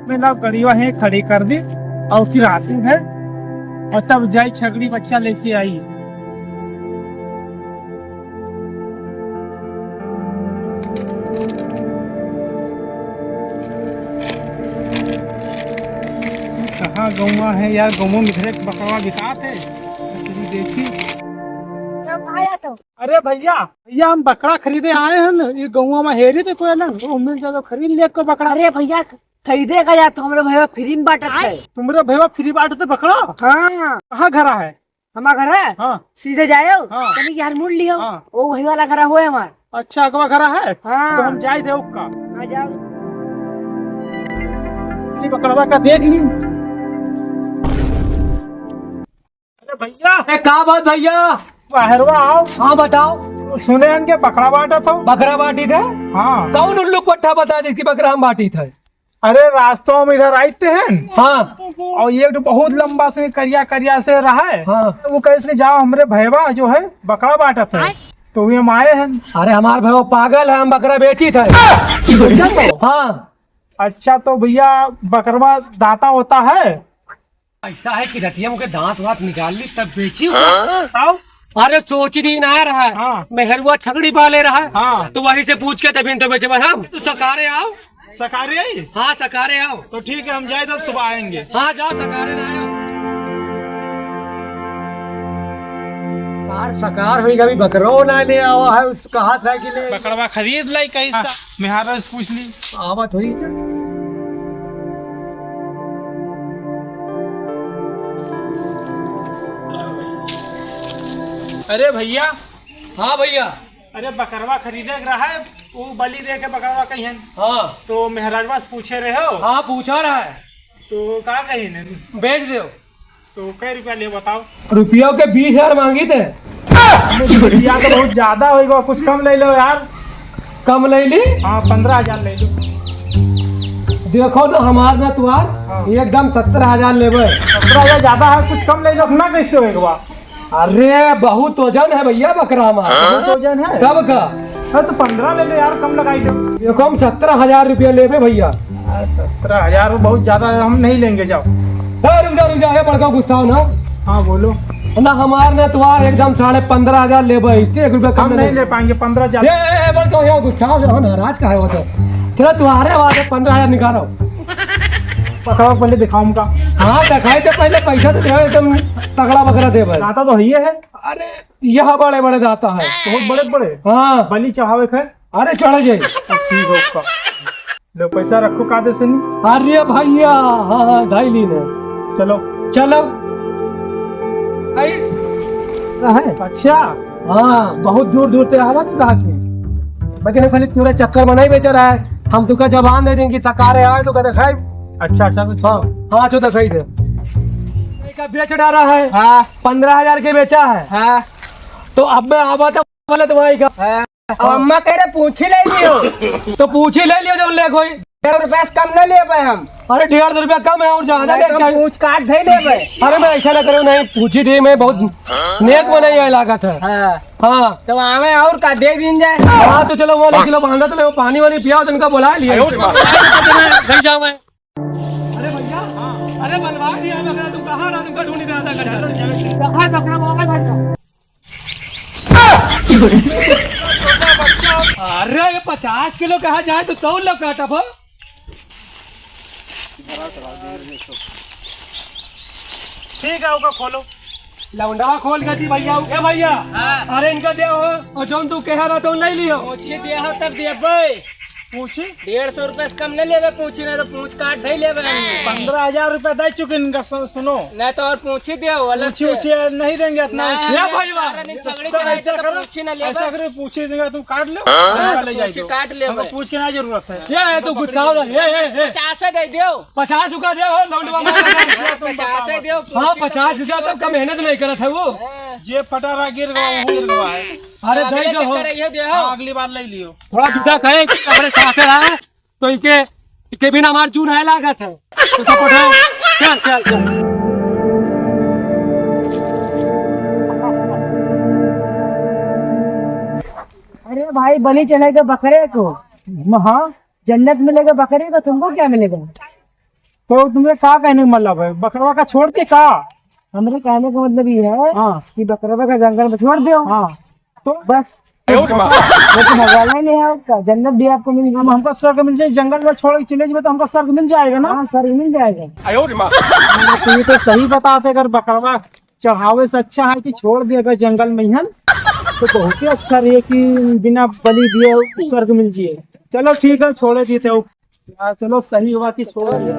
में ना गड़िया है खड़ी कर दी और फिर राशन है और तब जाई छगड़ी बच्चा लेके आई। कहाँ गौवा है यार, गौवा में इधर बकरा बिकात है। चलिए देखी। अरे भैया भैया हम बकरा खरीदे आए हैं ना, ये गौवा में हेरी थे कोई ना, मिल जाए खरीद ले को बकरा। अरे भैया खरीदे का या तुम्हारे भैया फ्री में बांटत है। तुम्हारे भैया फ्री बांटते बकरा? हाँ कहाँ घर है? हमारा घर है। हाँ सीधे जाओ हाँ। कहीं यार मुड़ लियो। हाँ। वो वही वाला घर हुआ है हमारा। अच्छा अगवा घर है। हाँ। तो हम जाए थे उसका। हाँ जाओ। ये बकरवा का देख ली। अरे भैया का बात भैया? बाहरवा आओ। हाँ बताओ। सुने हैं कि बकरा बांटा था। बकरा बाटी थे? हाँ। कौन उल्लू पट्टा बता जिसकी बकरा हम बाटी थे? अरे रास्तों में इधर आते हैं हाँ और ये तो बहुत लंबा से करिया करिया से रहा है। हाँ। वो कैसे जाओ हमारे भैया जो है बकरा बांटा था तो ये हम आए हैं। अरे हमारे भाई वो पागल है, हम बकरा बेची थे। हाँ। अच्छा तो भैया बकरवा दाता होता है? ऐसा है कि रतिया के दांत वात निकाल ली तब बेची। आओ। अरे सोच दी ना रहा है। हाँ। मेहरुआ छगड़ी पाले रहा है। हाँ। तो वहीं से पूछ के तभी तो बेचे हम। तू सकारे आओ। सकारे आई? हाँ सकारे आओ। तो ठीक है हम जाए तब सुबह आएंगे। हाँ जाओ सकारे ना आओ। सकार हुई कभी बकरो ना ले आवा है उस कहा था कि ले बकरवा खरीद लाई कैसा? मेहारा से पूछ ली। आवत हुई तो। अरे भैया। हाँ भैया। अरे बकरवा खरीदे रहा है वो बलि दे के बकरवा कहिन। हाँ तो मेहराजवा से पूछे रहे हो? हाँ पूछा रहा है। तो कहा कहिन? बेच दो। तो कै रुपया ले बताओ? रुपयों के 20,000 मांगी थे। रुपया तो बहुत ज्यादा होगा, कुछ कम ले लो यार। कम ले ली? हाँ 15,000 ले लो। देखो तो हमार ना तुआर हाँ। एकदम 17,000 लेबे। 17,000 ज्यादा है, कुछ कम ले लो। अपना कैसे होगा? अरे बहुत वजन है भैया बकरा हमारा। बहुत वजन है तब का? हाँ तो 15 ले लो यार, कम लगाई दो। देखो हम 17,000 रुपया लेबे भैया। 17,000 बहुत ज्यादा है, हम नहीं लेंगे। जाओ। रुक जा बड़का गुस्सा ना। हाँ बोलो। ना हमार ना तुआर एकदम 15,500 लेबे। इससे 1 रुपया हम कम नहीं ले पाएंगे। 15 ज्यादा। बड़का यहाँ गुस्सा हो नाराज का है वो तो। चलो तुम्हारे वाले 15,000 निकालो। बकरा पहले दिखाओ उनका। हाँ दिखाई तो पहले पैसा तो दे, एकदम तगड़ा बकरा दे भाई। दाता तो ये है। अरे यह बड़े बड़े दाता है। बहुत बड़े बड़े। हाँ बलि चढ़ावे है। अरे चढ़ जाए। ठीक है उसका लो पैसा रखो कादे से नहीं। अरे भैया हाँ ढाई ली ने। चलो चलो है। अच्छा हाँ बहुत दूर दूर से आवा तो कहा बच्चे खाली पूरा चक्कर बनाई बेच रहा है। हम तुका जबान दे देंगे तकारे आए तो कहते खाई। अच्छा अच्छा हाँ हाँ चो दिखाई दे का बेच डाला है। हाँ 15,000 के बेचा है। हाँ। तो अब मैं आवा तो बोले तुम्हारी का। अब अम्मा कह रहे पूछ ही ले लियो। तो पूछ ही ले लियो जो ले कोई। 1.5 रुपया से कम न ले पाए हम। अरे 1.5 रुपया कम है और ज्यादा नहीं तो चाहिए। पूछ काट दे ले पाए। अरे मैं ऐसा ना करूँ, नहीं पूछी थी मैं, बहुत नेक बनाई है लागत है। हाँ हाँ तो हमें और का दे दिन जाए। हाँ तो चलो वो 1 किलो बांधा तो पानी वानी पिया तो उनका बुला लिया। नहीं जाऊँ मैं। अरे भैया अरे बनवा दिया बकरा। तुम कहाँ रहा? तुमका ढूंढी रहा था। बकरा मोबाइल। अरे ये 50 किलो कहा जाए तो 100 लोग काटा भो। ठीक है ओका खोलो। लौंडवा खोल के दी भैया। ए भैया अरे इनका दे हो और जो तू कह रहा तो ले लियो। पूछी दे हो तब दे भाई। पूछी 150 रुपए से कम न लेवे। पूछी नहीं तो पूछ काट दे लेवे। 15,000 रुपया दे चुके इनका। सुनो नहीं तो और पूछी दे अलग पूछी उछी नहीं देंगे इतना। ले भाई वाह। तो ऐसा करो पूछी न ले। ऐसा करो पूछी देंगे तुम काट लो ले जाए पूछी काट ले। हमको पूछ के ना जरूरत है। ये तो गुस्सा हो रहा है। 50 दे दियो। 50 रुपया दे हो लौंडवा में। 50 दियो। हाँ 50 रुपया तब का मेहनत नहीं करत है वो। जे फटारा गिर गया है। अरे दे दो हो। हाँ, अगली बार ले लियो। थोड़ा जूता कहे कि हमारे साथ रहा है तो इनके बिना हमारे जून है लागत है तो सपोर्ट है। चल चल चल। अरे भाई बलि चढ़ेगा बकरे को। हाँ जन्नत मिलेगा बकरे को, तुमको क्या मिलेगा? तो तुम्हें क्या कहने का मतलब है, बकरवा का छोड़ दे का? हमारे कहने का मतलब ये है हाँ कि बकरवा का जंगल में छोड़ दो, हाँ, तो बस। लेकिन भगवान ही नहीं है उसका, जन्नत भी आपको मिल हम हमको स्वर्ग मिल जाए, जंगल में छोड़ के चले जाए तो हमको स्वर्ग मिल जाएगा ना? हाँ सर, मिल जाएगा। तो ये तो सही बताते, अगर बकरवा चढ़ावे से अच्छा है कि छोड़ दे अगर जंगल में ही, तो बहुत ही अच्छा रहे कि बिना बलि दिए स्वर्ग मिल जाए। चलो ठीक है, छोड़े देते हो। चलो सही हुआ कि छोड़ दिए।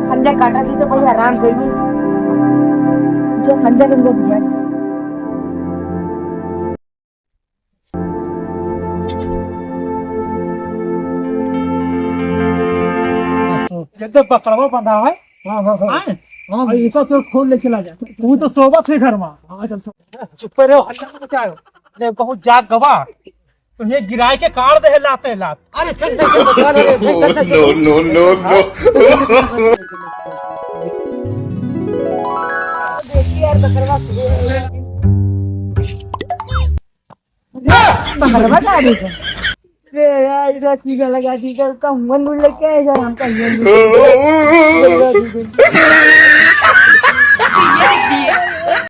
खंजर काटा भी तो भाई आराम से भी जो खंजर उनको दिया। जैसे बकरवा बंधा है, हाँ हाँ हाँ, हाँ इसको तो खोल ले चला जा, तू तो सोबा फिर घर में। हाँ चल चुप रहो, हल्ला मत मचाओ, अरे बहुत जाग गवा, तुझे गिराए के काट दे लाते लात। अरे चल चल बचा लो रे, चल चल चल। no, no, no. देखिए यार, बकरवा का आदेश है। अरे यार, इधर टीका लगा, टीका उसका मन उड़ लग गया है, हमका